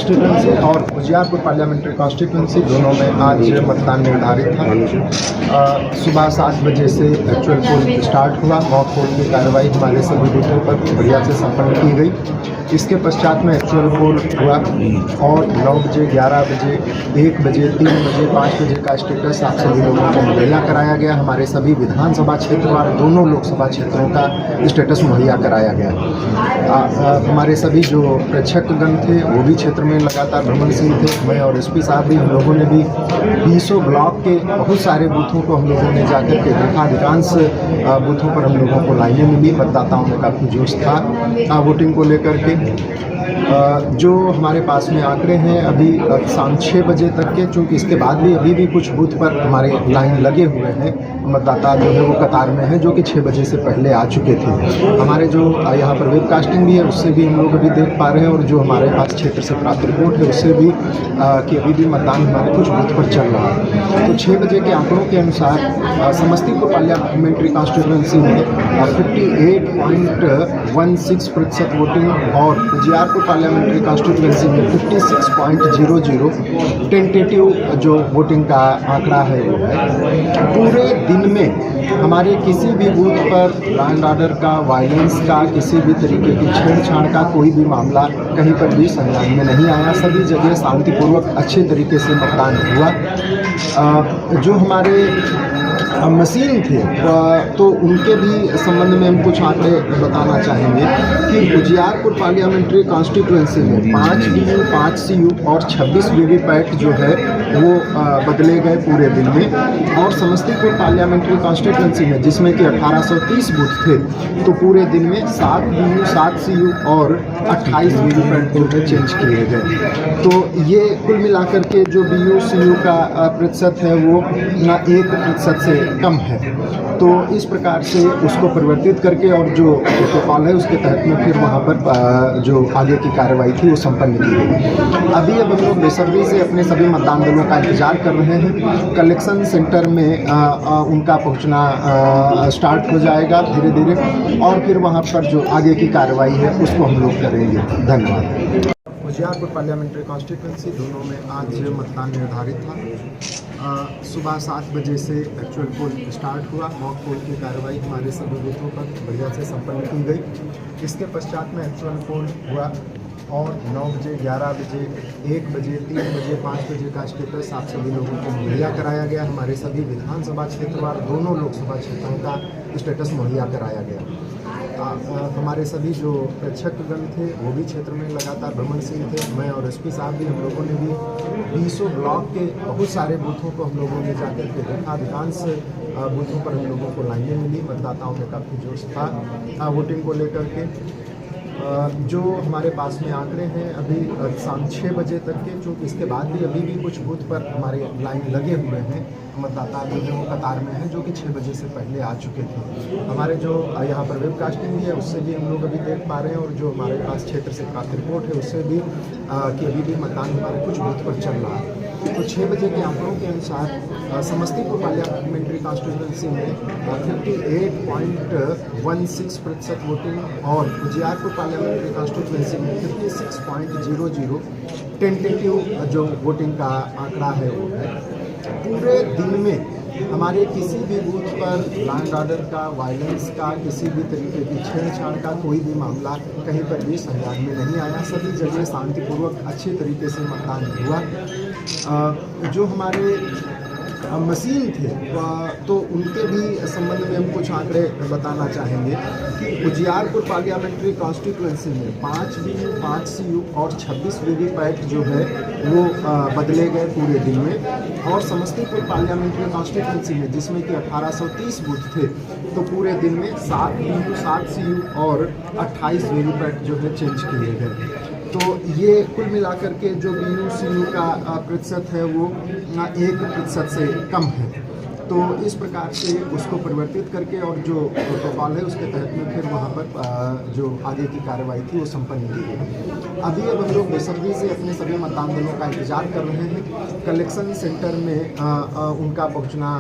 Constituency और Ujiarpur parliamentary constituency दोनों में आज मतदान निर्धारित था। सुबह 7 बजे से एक्चुअल पोल स्टार्ट हुआ। मॉक पोल की कार्रवाई हमारे सभी बूथों पर बढ़िया से संपन्न की गई। इसके पश्चात में एक्चुअल पोल हुआ और 9 बजे, 11 बजे, 1 बजे, 3 बजे, 5 बजे का स्टेटस आप सभी लोगों को मुहैया कराया गया। हमारे सभी विधानसभा क्षेत्र और दोनों लोकसभा क्षेत्रों का स्टेटस मुहैया कराया गया। हमारे सभी जो प्रेक्षकगण थे वो भी क्षेत्र में लगातार भ्रमणशील थे। मैं और एसपी साहब भी, हम लोगों ने भी 20 ब्लॉक के बहुत सारे बूथों को हम लोगों ने जाकर के देखा। अधिकांश बूथों पर हम लोगों को लाइनें मिली। मतदाताओं में काफ़ी जोश था वोटिंग को लेकर के। जो हमारे पास में आंकड़े हैं अभी शाम 6 बजे तक के, चूँकि इसके बाद भी अभी भी कुछ बूथ पर हमारे लाइन लगे हुए हैं। मतदाता जो है वो कतार में है, जो कि 6 बजे से पहले आ चुके थे। हमारे जो यहाँ पर वेबकास्टिंग भी है उससे भी हम लोग अभी देख पा रहे हैं, और जो हमारे पास क्षेत्र से प्राप्त रिपोर्ट है उससे भी कि अभी भी मतदान हमारे कुछ बूथ पर चल रहा है। तो 6 बजे के आंकड़ों के अनुसार समस्तीपुर पार्लियामेंट्री कॉन्स्टिट्यूंसी में 58.16% वोटिंग और उजियारपुर पार्लियामेंट्री कॉन्स्टिट्यूंसी में 56.00 टेंटेटिव जो वोटिंग का आंकड़ा है वो है। पूरे दिन में हमारे किसी भी बूथ पर लॉ एंड ऑर्डर का, वायलेंस का, किसी भी तरीके की छेड़छाड़ का कोई भी मामला कहीं पर भी संज्ञान में नहीं आया। सभी जगह शांतिपूर्वक अच्छे तरीके से मतदान हुआ। जो हमारे मशीन थे तो उनके भी संबंध में हम कुछ आंकड़े बताना चाहेंगे कि उजियारपुर पार्लियामेंट्री कॉन्स्टिट्यूंसी में 5 VU, 5 CU और 26 वीवीपैट जो है वो बदले गए पूरे दिन में। और समस्तीपुर पार्लियामेंट्री कॉन्स्टिट्यूंसी में जिसमें कि 1830 बूथ थे, तो पूरे दिन में 7 VU, 7 CU और 28 वीवीपैट जो है चेंज किए गए। तो ये कुल मिलाकर के जो VU, CU का प्रतिशत है वो 1% से कम है। तो इस प्रकार से उसको परिवर्तित करके और जो प्रोटोकॉल है उसके तहत में फिर वहाँ पर जो आगे की कार्रवाई थी वो संपन्न की गई। अभी अब हम लोग बेसब्री से अपने सभी मतदान दलों का इंतजार कर रहे हैं। कलेक्शन सेंटर में उनका पहुँचना स्टार्ट हो जाएगा धीरे धीरे, और फिर वहाँ पर जो आगे की कार्रवाई है उसको हम लोग करेंगे। धन्यवाद। उजियारपुर पार्लियामेंट्री कॉन्स्टिट्यूंसी दोनों में आज मतदान निर्धारित था। सुबह 7 बजे से एक्चुअल पोल स्टार्ट हुआ। मॉक पोल की कार्रवाई हमारे सभी बूथों पर बढ़िया से संपन्न की गई। इसके पश्चात में एक्चुअल पोल हुआ और 9 बजे, 11 बजे, 1 बजे, 3 बजे, 5 बजे का स्टेटस आप सभी लोगों को मुहैया कराया गया। हमारे सभी विधानसभा क्षेत्र और दोनों लोकसभा क्षेत्रों का स्टेटस मुहैया कराया गया। हमारे सभी जो प्रेक्षकगण थे वो भी क्षेत्र में लगातार भ्रमणशील थे। मैं और एसपी साहब भी, हम लोगों ने भी 20 ब्लॉक के बहुत सारे बूथों को हम लोगों ने जाकर के देखा। अधिकांश बूथों पर हम लोगों को लाइनें मिली। मतदाताओं में काफ़ी जोश था वोटिंग को लेकर के। जो हमारे पास में आंकड़े हैं अभी शाम 6 बजे तक के, चूँकि इसके बाद भी अभी भी कुछ बूथ पर हमारे लाइन लगे हुए हैं। मतदाता जो है वो कतार में है, जो कि 6 बजे से पहले आ चुके थे। हमारे जो यहाँ पर वेबकास्टिंग भी है उससे भी हम लोग अभी देख पा रहे हैं, और जो हमारे पास क्षेत्र से प्राप्त रिपोर्ट है उससे भी कि अभी भी मतदान हमारे कुछ बूथ पर चल रहा है। तो 6 बजे के आंकड़ों के अनुसार समस्तीपुर पार्लियामेंट्री कॉन्स्टिट्यूंसी में 58.16% वोटिंग और उजियारपुर पार्लियामेंट्री कॉन्स्टिट्यूंसी में 56.00 टेंटेटिव जो वोटिंग का आंकड़ा है वो है। पूरे दिन में हमारे किसी भी बूथ पर लॉ एंड ऑर्डर का, वायलेंस का, किसी भी तरीके की छेड़छाड़ का कोई भी मामला कहीं पर भी संज्ञान में नहीं आया। सभी जगह शांतिपूर्वक अच्छे तरीके से मतदान हुआ। जो हमारे मशीन थे तो उनके भी संबंध में हम कुछ आंकड़े बताना चाहेंगे कि उजियारपुर पार्लियामेंट्री कॉन्स्टिट्यूंसी में 5 VU, 5 CU और 26 वीवीपैट जो है वो बदले गए पूरे दिन में। और समस्तीपुर पार्लियामेंट्री कॉन्स्टिट्यूंसी में जिसमें कि 1830 बूथ थे, तो पूरे दिन में 7 VU, 7 CU और 28 वीवीपैट जो है चेंज किए गए। तो ये कुल मिलाकर के जो VU, CU का प्रतिशत है वो 1% से कम है। तो इस प्रकार से उसको परिवर्तित करके और जो प्रोटोकॉल है उसके तहत में फिर वहाँ पर जो आगे की कार्रवाई थी वो संपन्न की गई। अभी अब हम लोग बेसब्री से अपने सभी मतदान दलों का इंतजार कर रहे हैं। कलेक्शन सेंटर में उनका पहुँचना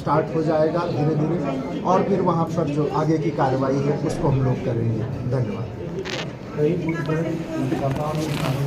स्टार्ट हो जाएगा धीरे धीरे, और फिर वहाँ पर जो आगे की कार्रवाई है उसको हम लोग करेंगे। धन्यवाद।